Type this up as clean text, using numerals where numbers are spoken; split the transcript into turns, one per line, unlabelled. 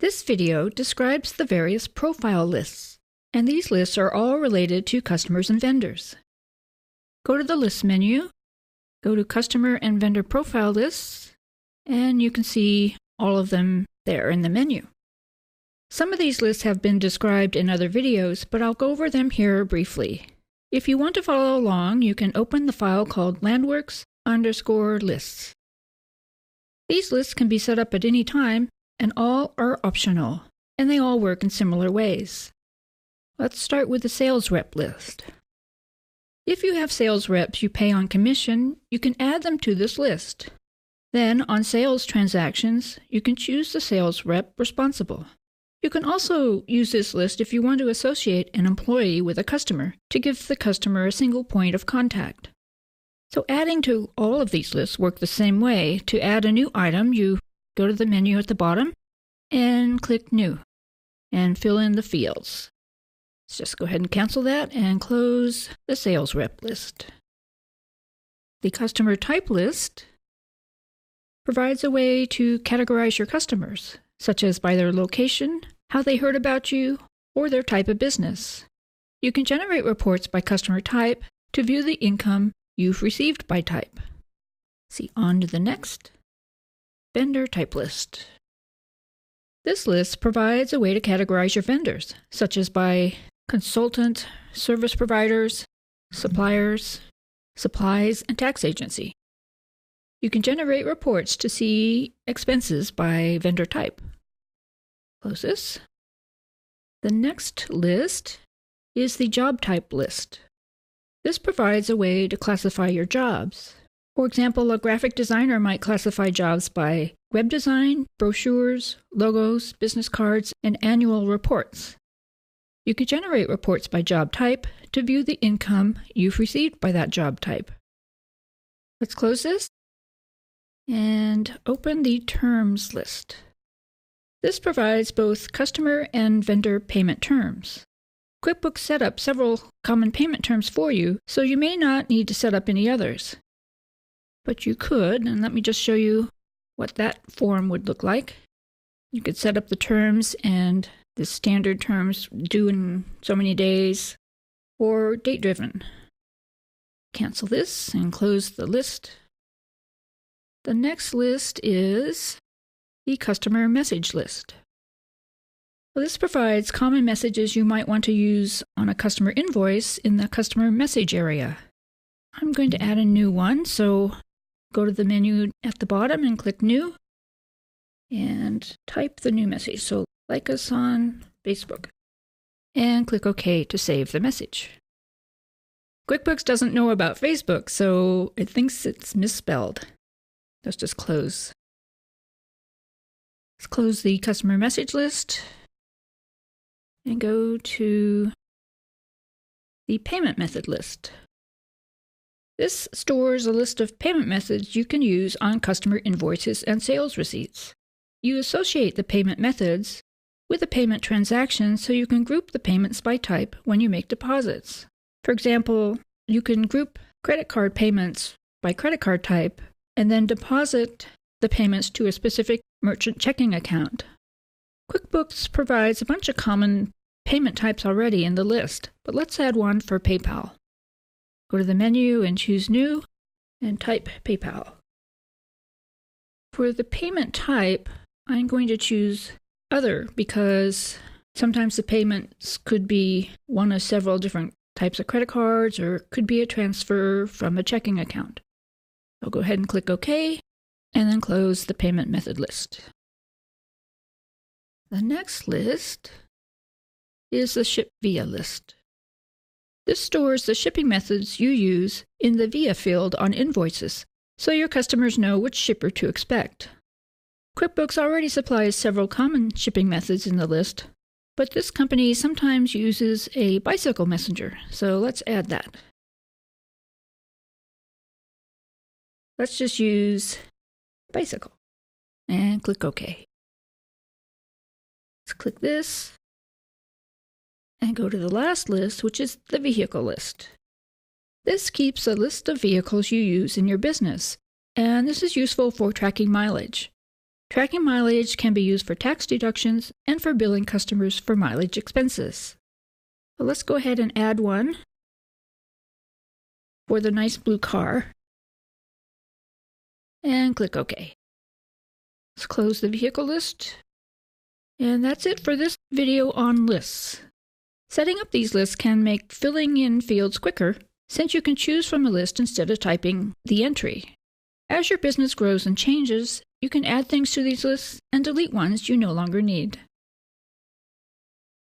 This video describes the various profile lists, and these lists are all related to customers and vendors. Go to the List menu, go to Customer and Vendor Profile Lists, and you can see all of them there in the menu. Some of these lists have been described in other videos, but I'll go over them here briefly. If you want to follow along, you can open the file called landworks_lists. These lists can be set up at any time, and all are optional, and they all work in similar ways. Let's start with the sales rep list. If you have sales reps you pay on commission, you can add them to this list. Then, on sales transactions, you can choose the sales rep responsible. You can also use this list if you want to associate an employee with a customer to give the customer a single point of contact. So adding to all of these lists work the same way. To add a new item, you go to the menu at the bottom and click New and fill in the fields. Let's just go ahead and cancel that and close the sales rep list. The customer type list provides a way to categorize your customers, such as by their location, how they heard about you, or their type of business. You can generate reports by customer type to view the income you've received by type. See, on to the next. Vendor type list. This list provides a way to categorize your vendors, such as by consultant, service providers, suppliers, supplies, and tax agency. You can generate reports to see expenses by vendor type. Close this. The next list is the job type list. This provides a way to classify your jobs. For example, a graphic designer might classify jobs by web design, brochures, logos, business cards, and annual reports. You can generate reports by job type to view the income you've received by that job type. Let's close this and open the terms list. This provides both customer and vendor payment terms. QuickBooks set up several common payment terms for you, so you may not need to set up any others. But you could, and let me just show you what that form would look like. You could set up the terms and the standard terms due in so many days, or date-driven. Cancel this and close the list. The next list is the customer message list. Well, this provides common messages you might want to use on a customer invoice in the customer message area. I'm going to add a new one, so go to the menu at the bottom and click New and type the new message. So, like us on Facebook, and click OK to save the message. QuickBooks doesn't know about Facebook, so it thinks it's misspelled. Let's just close. Let's close the customer message list and go to the payment method list. This stores a list of payment methods you can use on customer invoices and sales receipts. You associate the payment methods with a payment transaction so you can group the payments by type when you make deposits. For example, you can group credit card payments by credit card type and then deposit the payments to a specific merchant checking account. QuickBooks provides a bunch of common payment types already in the list, but let's add one for PayPal. Go to the menu and choose New and type PayPal. For the payment type, I'm going to choose Other because sometimes the payments could be one of several different types of credit cards or could be a transfer from a checking account. I'll go ahead and click OK and then close the payment method list. The next list is the Ship Via list. This stores the shipping methods you use in the Via field on invoices, so your customers know which shipper to expect. QuickBooks already supplies several common shipping methods in the list, but this company sometimes uses a bicycle messenger, so let's add that. Let's just use bicycle and click OK. Let's click this and go to the last list, which is the vehicle list. This keeps a list of vehicles you use in your business, and this is useful for tracking mileage. Tracking mileage can be used for tax deductions and for billing customers for mileage expenses. So let's go ahead and add one for the nice blue car and click OK. Let's close the vehicle list. And that's it for this video on lists. Setting up these lists can make filling in fields quicker, since you can choose from a list instead of typing the entry. As your business grows and changes, you can add things to these lists and delete ones you no longer need.